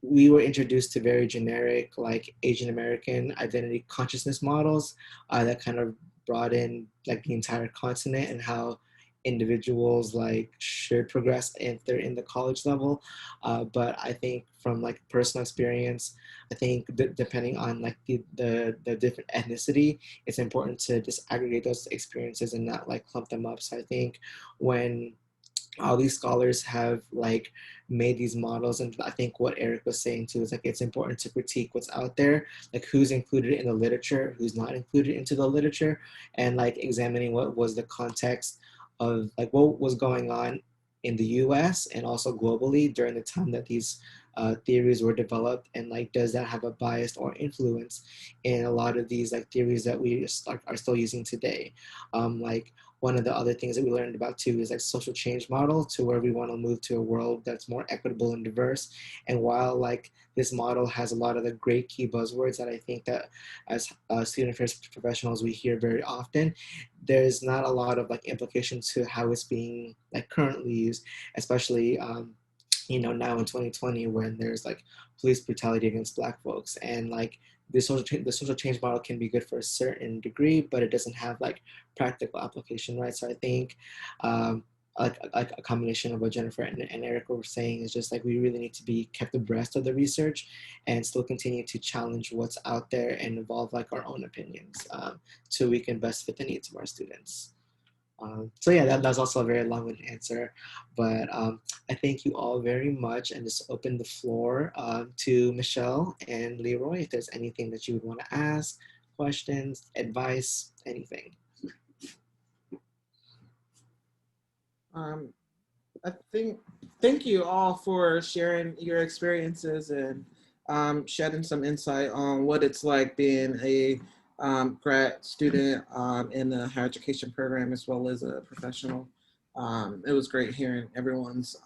we were introduced to very generic, like Asian American identity consciousness models that kind of brought in like the entire continent and how individuals like should progress if they're in the college level. But I think from like personal experience, I think depending on like the different ethnicity, it's important to just aggregate those experiences and not like clump them up. So I think when all these scholars have like made these models, and I think what Eric was saying too is like it's important to critique what's out there, like who's included in the literature, who's not included into the literature, and like examining what was the context of like what was going on in the US and also globally during the time that these theories were developed, and like does that have a bias or influence in a lot of these like theories that we are still using today. Like one of the other things that we learned about too is like social change model, to where we want to move to a world that's more equitable and diverse. And while like this model has a lot of the great key buzzwords that I think that as student affairs professionals we hear very often, there's not a lot of like implication to how it's being like currently used, especially now in 2020 when there's like police brutality against Black folks. And like the social change model can be good for a certain degree, but it doesn't have like practical application, right? So I think like a combination of what Jennifer and Eric were saying is just like we really need to be kept abreast of the research and still continue to challenge what's out there and evolve like our own opinions so we can best fit the needs of our students. So yeah, that's also a very long-winded answer, but I thank you all very much, and just open the floor to Michelle and Leroy if there's anything that you would want to ask, questions, advice, anything. I think, thank you all for sharing your experiences and shedding some insight on what it's like being a grad student in the higher education program as well as a professional. It was great hearing everyone's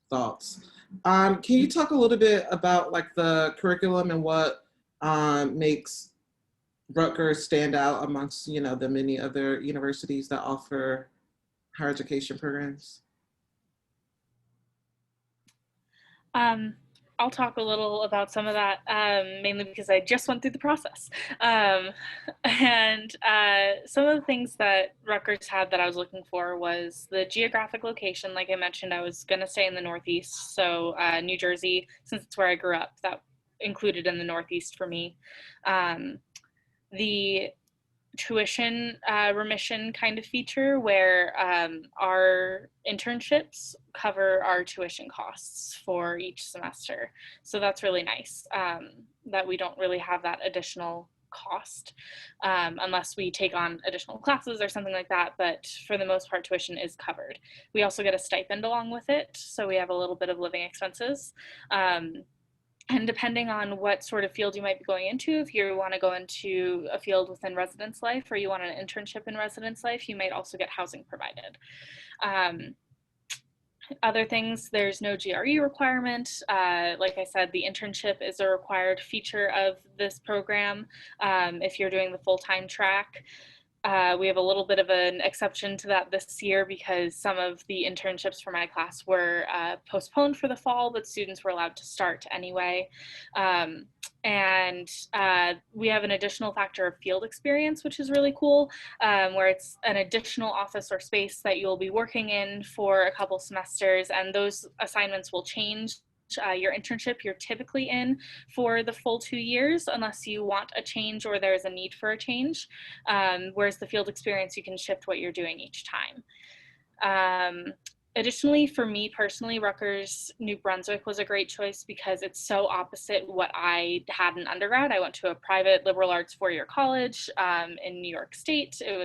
thoughts. Can you talk a little bit about like the curriculum and what makes Rutgers stand out amongst the many other universities that offer higher education programs? I'll talk a little about some of that, mainly because I just went through the process. And some of the things that Rutgers had that I was looking for was the geographic location. Like I mentioned, I was going to stay in the Northeast. So New Jersey, since it's where I grew up, that included in the Northeast for me. The tuition remission kind of feature where our internships cover our tuition costs for each semester. So that's really nice, that we don't really have that additional cost unless we take on additional classes or something like that, but for the most part tuition is covered. We also get a stipend along with it, so we have a little bit of living expenses. And depending on what sort of field you might be going into, if you want to go into a field within residence life or you want an internship in residence life, you might also get housing provided. Other things, there's no GRE requirement. Like I said, the internship is a required feature of this program if you're doing the full-time track. We have a little bit of an exception to that this year because some of the internships for my class were postponed for the fall, but students were allowed to start anyway. And we have an additional factor of field experience, which is really cool, where it's an additional office or space that you'll be working in for a couple semesters, and those assignments will change. Your internship you're typically in for the full 2 years unless you want a change or there's a need for a change, whereas the field experience you can shift what you're doing each time. Additionally, for me personally, Rutgers, New Brunswick was a great choice because it's so opposite what I had in undergrad. I went to a private liberal arts four-year college in New York State. It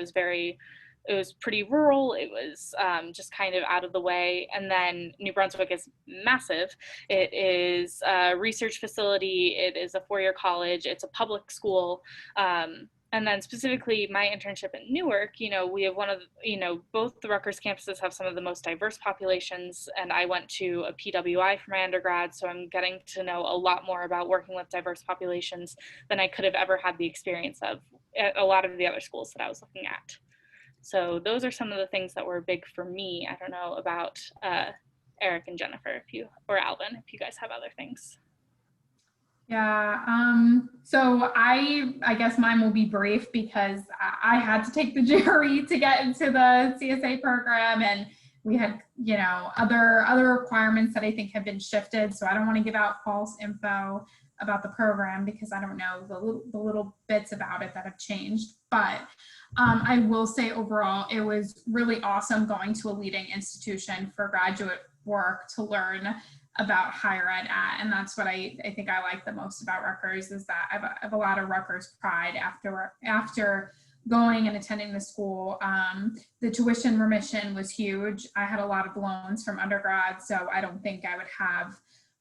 was pretty rural. It was just kind of out of the way. And then New Brunswick is massive. It is a research facility. It is a four-year college. It's a public school. And then specifically my internship in Newark, we have both the Rutgers campuses have some of the most diverse populations. And I went to a PWI for my undergrad. So I'm getting to know a lot more about working with diverse populations than I could have ever had the experience of at a lot of the other schools that I was looking at. So those are some of the things that were big for me. I don't know about Erik and Jennifer, or Alvyn, if you guys have other things. Yeah, so I guess mine will be brief because I had to take the GRE to get into the CSA program, and we had, other requirements that I think have been shifted. So I don't want to give out false info about the program because I don't know the little bits about it that have changed. But I will say overall, it was really awesome going to a leading institution for graduate work to learn about higher ed at. And that's what I think I like the most about Rutgers, is that I have a lot of Rutgers pride after going and attending the school. The tuition remission was huge. I had a lot of loans from undergrad, so I don't think I would have,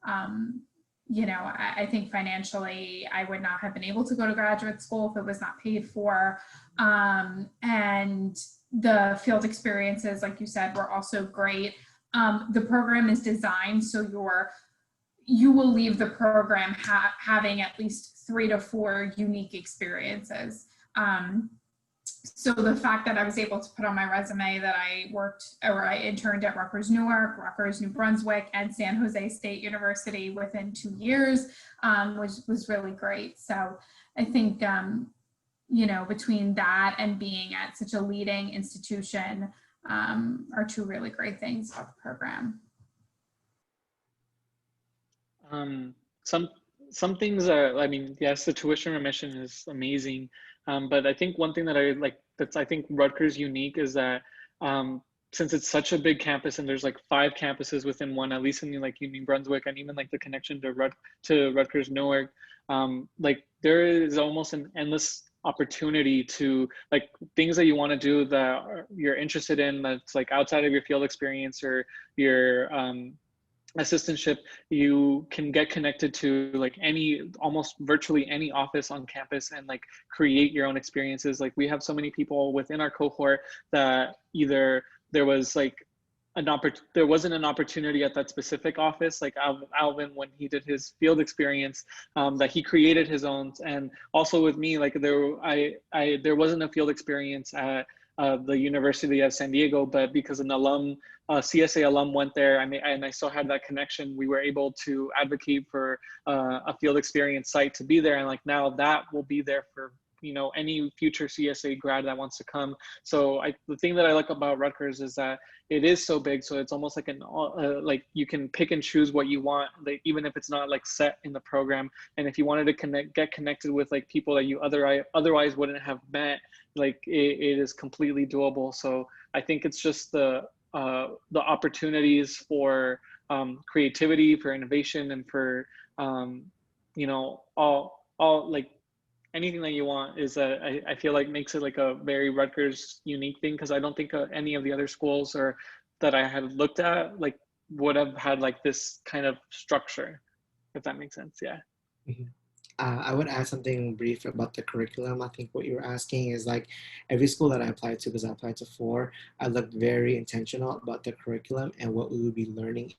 I think financially I would not have been able to go to graduate school if it was not paid for. And the field experiences, like you said, were also great. The program is designed so you will leave the program having at least 3 to 4 unique experiences. So the fact that I was able to put on my resume that I interned at Rutgers Newark, Rutgers New Brunswick, and San Jose State University within 2 years was really great. So I think, between that and being at such a leading institution are 2 really great things about the program. Some things are, yes, the tuition remission is amazing. But I think one thing that I like, I think Rutgers unique is that since it's such a big campus and there's 5 campuses within one, at least in New Brunswick, and even the connection to Rutgers Newark, there is almost an endless opportunity to things that you want to do that you're interested in, that's outside of your field experience or your assistantship. You can get connected to almost virtually any office on campus and create your own experiences. We have so many people within our cohort that either there wasn't an opportunity at that specific office, like Alvyn when he did his field experience, that he created his own. And also with me, there wasn't a field experience at the University of San Diego, but because an alum, CSA alum went there, and I still had that connection, we were able to advocate for a field experience site to be there. And now that will be there for you know, any future CSA grad that wants to come. So the thing that I like about Rutgers is that it is so big. So it's almost like like you can pick and choose what you want, like even if it's not like set in the program. And if you wanted to get connected with like people that you otherwise wouldn't have met, like it is completely doable. So I think it's just the opportunities for creativity, for innovation, and for you know, all like anything that you want is I feel like makes it like a very Rutgers unique thing, because I don't think any of the other schools or that I had looked at like would have had like this kind of structure, if that makes sense. Yeah. Mhm. I would add something brief about the curriculum. I think what you were asking is like every school that I applied to, because I applied to 4, I looked very intentional about the curriculum and what we would be learning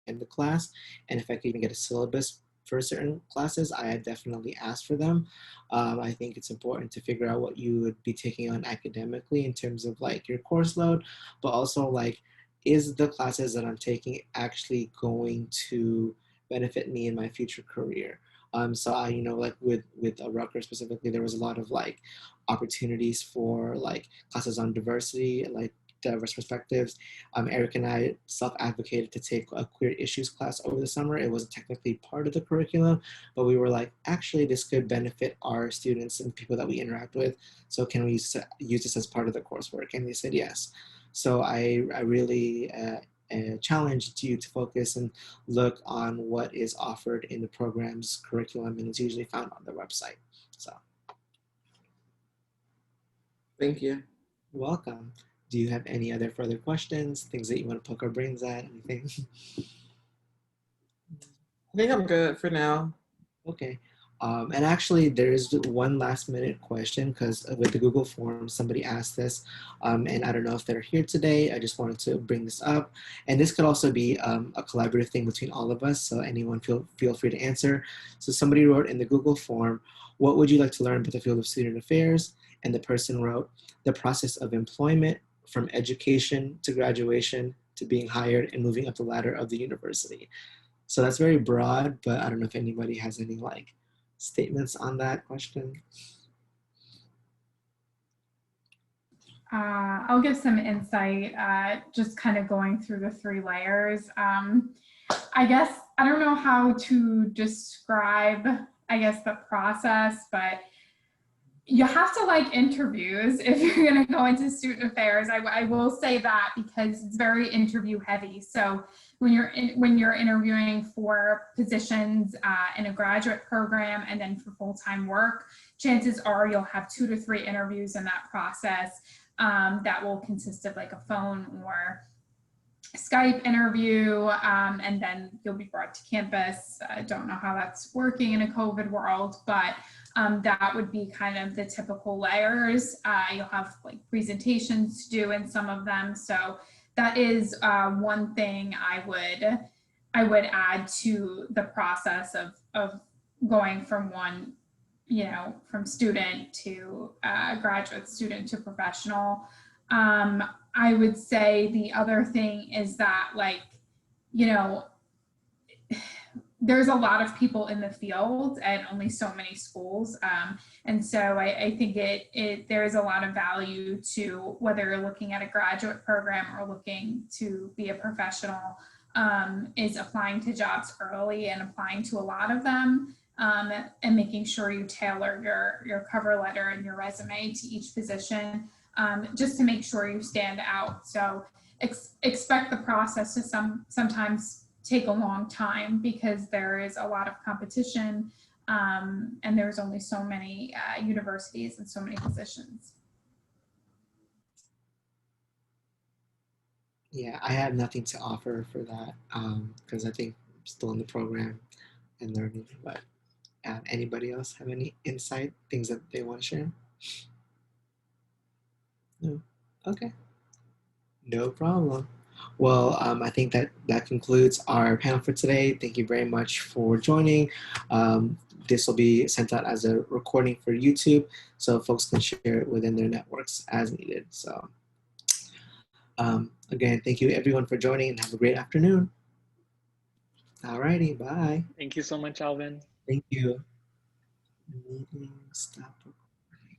in the class. And if I could even get a syllabus for certain classes, I had definitely asked for them. I think it's important to figure out what you would be taking on academically in terms of like your course load, but also like, is the classes that I'm taking actually going to benefit me in my future career? So I, you know, like with Rutgers specifically, there was a lot of like opportunities for like classes on diversity, like diverse perspectives. Eric and I self-advocated to take a queer issues class over the summer. It wasn't technically part of the curriculum, but we were like, actually, this could benefit our students and people that we interact with. So can we use this as part of the coursework? And they said yes. So I really challenged you to focus and look on what is offered in the program's curriculum, and it's usually found on the website. So Thank you. welcome. Do you have any other further questions, things that you want to poke our brains at, anything? I think I'm good for now. Okay. And actually, there is one last minute question, because with the Google form, somebody asked this, and I don't know if they're here today. I just wanted to bring this up. And this could also be a collaborative thing between all of us, so anyone feel free to answer. So somebody wrote in the Google form, what would you like to learn about the field of student affairs? And the person wrote, the process of employment from education to graduation to being hired and moving up the ladder of the university. So that's very broad, but I don't know if anybody has any like statements on that question. I'll give some insight, just kind of going through the 3 layers. I guess, I don't know how to describe, I guess, the process, but you have to like interviews if you're going to go into student affairs. I will say that, because it's very interview heavy. So when you're interviewing for positions in a graduate program and then for full-time work, chances are you'll have 2 to 3 interviews in that process that will consist of like a phone or Skype interview, and then you'll be brought to campus. I don't know how that's working in a COVID world, but that would be kind of the typical layers. You'll have like presentations to do in some of them. So that is one thing I would add to the process of going from one, you know, from student to graduate student to professional. I would say the other thing is that, like, you know, there's a lot of people in the field and only so many schools. And so I think there is a lot of value to whether you're looking at a graduate program or looking to be a professional, is applying to jobs early and applying to a lot of them, and making sure you tailor your cover letter and your resume to each position, just to make sure you stand out. So expect the process to sometimes take a long time, because there is a lot of competition, and there's only so many universities and so many positions. Yeah, I have nothing to offer for that, because I think I'm still in the program and learning. But anybody else have any insight, things that they want to share? No? Okay, no problem. Well, I think that concludes our panel for today. Thank you very much for joining. This will be sent out as a recording for YouTube, so folks can share it within their networks as needed. So again, thank you everyone for joining, and have a great afternoon. Alrighty, bye. Thank you so much, Alvin. Thank you. Meeting stop recording.